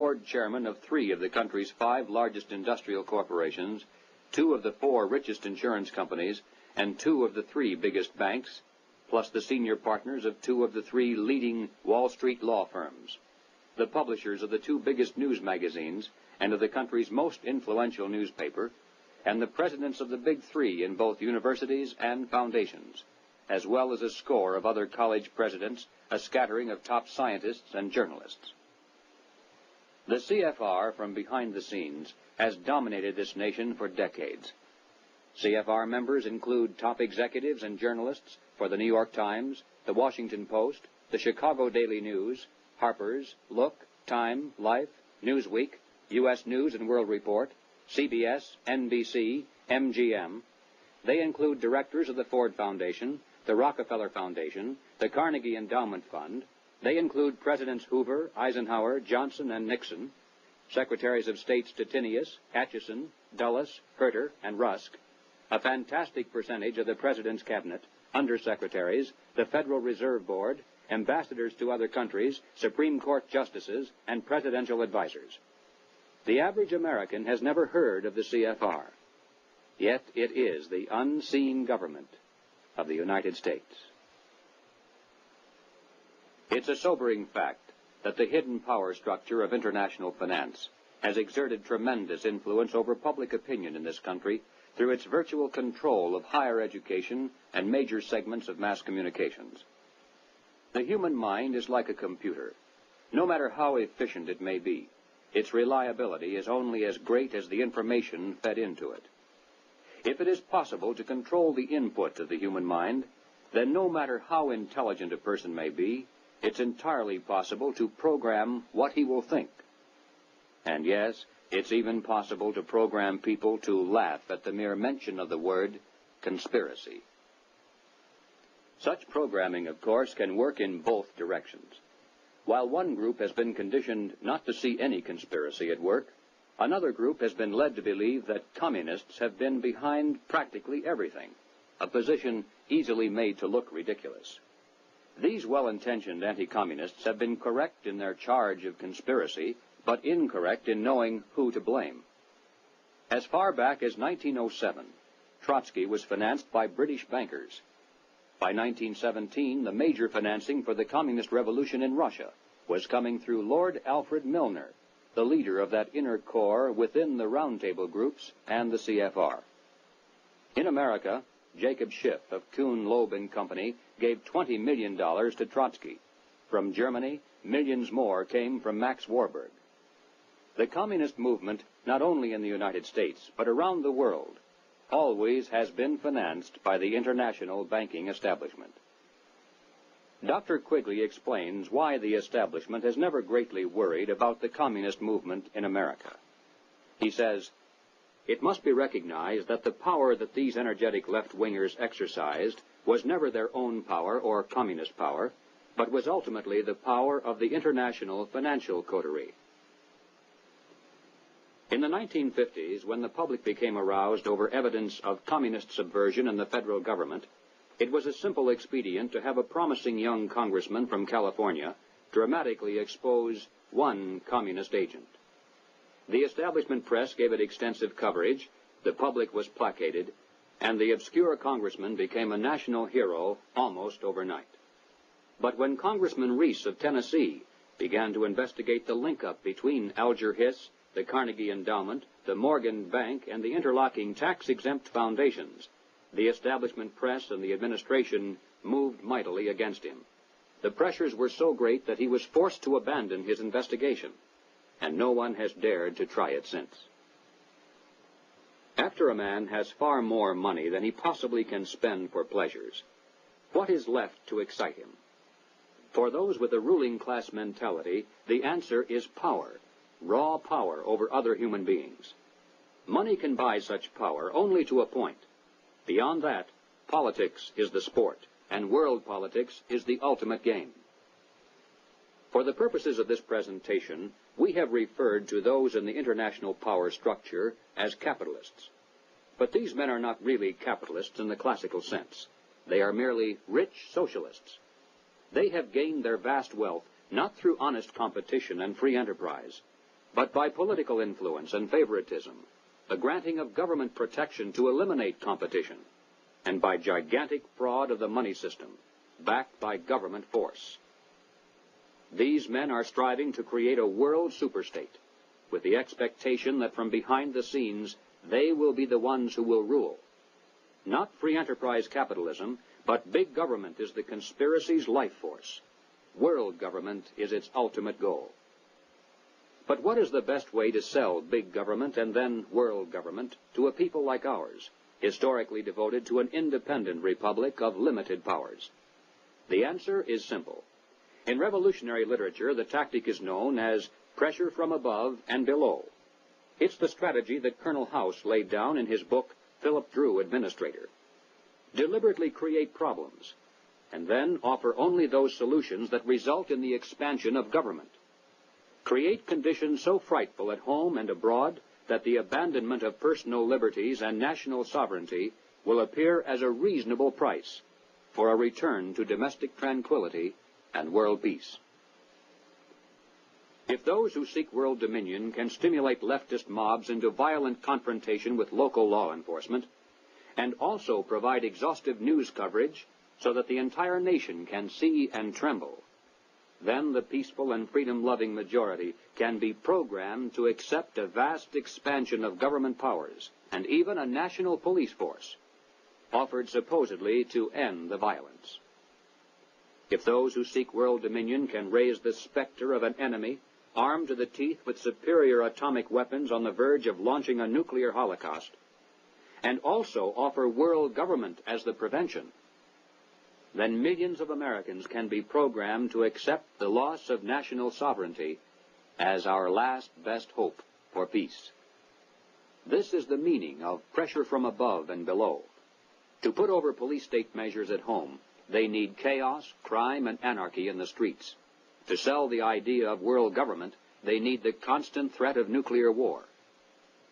board chairman of 3 of the country's 5 largest industrial corporations, 2 of the 4 richest insurance companies, and 2 of the 3 biggest banks, plus the senior partners of 2 of the 3 leading Wall Street law firms, the publishers of the 2 biggest news magazines and of the country's most influential newspaper, and the presidents of the big 3 in both universities and foundations, as well as a score of other college presidents, a scattering of top scientists and journalists. The CFR, from behind the scenes, has dominated this nation for decades. CFR members include top executives and journalists for the New York Times, the Washington Post, the Chicago Daily News, Harper's, Look, Time, Life, Newsweek, U.S. News and World Report, CBS, NBC, MGM. They include directors of the Ford Foundation, the Rockefeller Foundation, the Carnegie Endowment Fund. They include Presidents Hoover, Eisenhower, Johnson, and Nixon, Secretaries of State Stettinius, Atchison, Dulles, Herter, and Rusk, a fantastic percentage of the President's Cabinet, undersecretaries, the Federal Reserve Board, ambassadors to other countries, Supreme Court justices, and presidential advisors. The average American has never heard of the CFR, yet it is the unseen government of the United States. It's a sobering fact that the hidden power structure of international finance has exerted tremendous influence over public opinion in this country through its virtual control of higher education and major segments of mass communications. The human mind is like a computer. No matter how efficient it may be, its reliability is only as great as the information fed into it. If it is possible to control the input of the human mind, then no matter how intelligent a person may be, it's entirely possible to program what he will think. And yes, it's even possible to program people to laugh at the mere mention of the word conspiracy. Such programming, of course, can work in both directions. While one group has been conditioned not to see any conspiracy at work, another group has been led to believe that communists have been behind practically everything, a position easily made to look ridiculous. These well-intentioned anti-communists have been correct in their charge of conspiracy, but incorrect in knowing who to blame. As far back as 1907, Trotsky was financed by British bankers. By 1917, the major financing for the communist revolution in Russia was coming through Lord Alfred Milner, the leader of that inner core within the roundtable groups and the CFR. In America, Jacob Schiff of Kuhn, Loeb & Company gave $20 million to Trotsky. From Germany, millions more came from Max Warburg. The communist movement, not only in the United States, but around the world, always has been financed by the international banking establishment. Dr. Quigley explains why the establishment has never greatly worried about the communist movement in America. He says, "It must be recognized that the power that these energetic left-wingers exercised was never their own power or communist power, but was ultimately the power of the international financial coterie." In the 1950s, when the public became aroused over evidence of communist subversion in the federal government, it was a simple expedient to have a promising young congressman from California dramatically expose one communist agent. The establishment press gave it extensive coverage, the public was placated, and the obscure congressman became a national hero almost overnight. But when Congressman Reese of Tennessee began to investigate the link-up between Alger Hiss, the Carnegie Endowment, the Morgan Bank, and the interlocking tax-exempt foundations, the establishment press and the administration moved mightily against him. The pressures were so great that he was forced to abandon his investigation, and no one has dared to try it since. After a man has far more money than he possibly can spend for pleasures, what is left to excite him? For those with a ruling class mentality, the answer is power, raw power over other human beings. Money can buy such power only to a point. Beyond that, politics is the sport, and world politics is the ultimate game. For the purposes of this presentation, we have referred to those in the international power structure as capitalists. But these men are not really capitalists in the classical sense. They are merely rich socialists. They have gained their vast wealth not through honest competition and free enterprise, but by political influence and favoritism, the granting of government protection to eliminate competition, and by gigantic fraud of the money system, backed by government force. These men are striving to create a world superstate, with the expectation that from behind the scenes they will be the ones who will rule. Not free enterprise capitalism, but big government is the conspiracy's life force. World government is its ultimate goal. But what is the best way to sell big government and then world government to a people like ours, historically devoted to an independent republic of limited powers? The answer is simple. In revolutionary literature, the tactic is known as pressure from above and below. It's the strategy that Colonel House laid down in his book, Philip Drew, Administrator. Deliberately create problems, and then offer only those solutions that result in the expansion of government. Create conditions so frightful at home and abroad that the abandonment of personal liberties and national sovereignty will appear as a reasonable price for a return to domestic tranquility and world peace. If those who seek world dominion can stimulate leftist mobs into violent confrontation with local law enforcement, and also provide exhaustive news coverage so that the entire nation can see and tremble, then the peaceful and freedom-loving majority can be programmed to accept a vast expansion of government powers and even a national police force, offered supposedly to end the violence. If those who seek world dominion can raise the specter of an enemy armed to the teeth with superior atomic weapons on the verge of launching a nuclear holocaust, and also offer world government as the prevention, then millions of Americans can be programmed to accept the loss of national sovereignty as our last best hope for peace. This is the meaning of pressure from above and below. To put over police state measures at home, they need chaos, crime, and anarchy in the streets. To sell the idea of world government, they need the constant threat of nuclear war.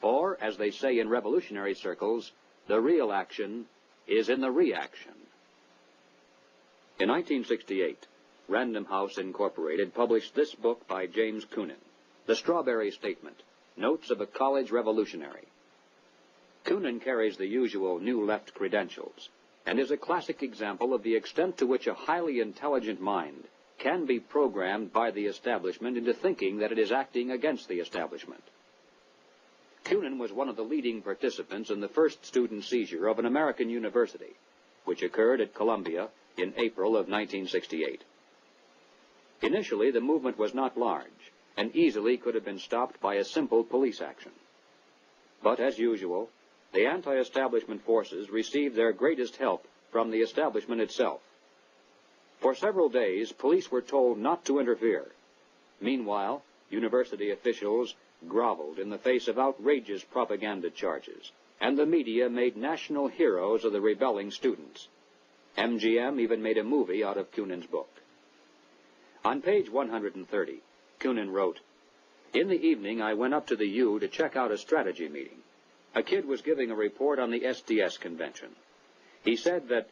Or, as they say in revolutionary circles, the real action is in the reaction. In 1968, Random House Incorporated published this book by James Coonan, The Strawberry Statement, Notes of a College Revolutionary. Coonan carries the usual New Left credentials, and is a classic example of the extent to which a highly intelligent mind can be programmed by the establishment into thinking that it is acting against the establishment. Coonan was one of the leading participants in the first student seizure of an American university, which occurred at Columbia in April of 1968. Initially, the movement was not large, and easily could have been stopped by a simple police action. But, as usual, the anti-establishment forces received their greatest help from the establishment itself. For several days, police were told not to interfere. Meanwhile, university officials groveled in the face of outrageous propaganda charges, and the media made national heroes of the rebelling students. MGM even made a movie out of Coonan's book. On page 130, Coonan wrote, "In the evening, I went up to the U to check out a strategy meeting. A kid was giving a report on the SDS convention. He said that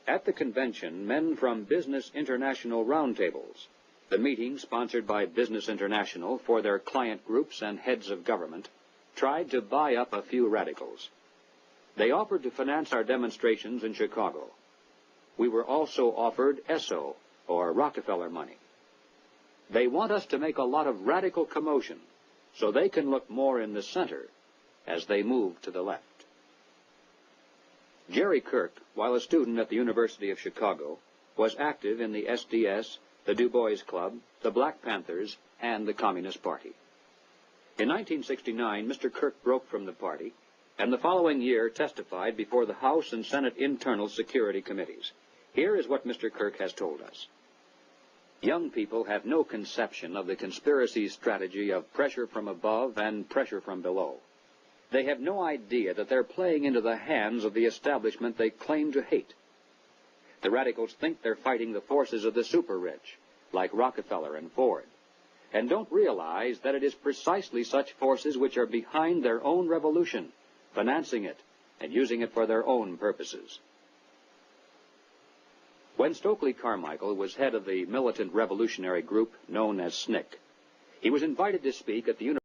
at the convention, men from Business International roundtables, the meeting sponsored by Business International for their client groups and heads of government, tried to buy up a few radicals. They offered to finance our demonstrations in Chicago. We were also offered ESSO, or Rockefeller money. They want us to make a lot of radical commotion so they can look more in the center as they move to the left." Jerry Kirk, while a student at the University of Chicago, was active in the SDS, the Du Bois Club, the Black Panthers, and the Communist Party. In 1969, Mr. Kirk broke from the party, and the following year testified before the House and Senate Internal Security Committees. Here is what Mr. Kirk has told us. "Young people have no conception of the conspiracy strategy of pressure from above and pressure from below. They have no idea that they're playing into the hands of the establishment they claim to hate. The radicals think they're fighting the forces of the super-rich, like Rockefeller and Ford, and don't realize that it is precisely such forces which are behind their own revolution, financing it, and using it for their own purposes." When Stokely Carmichael was head of the militant revolutionary group known as SNCC, he was invited to speak at the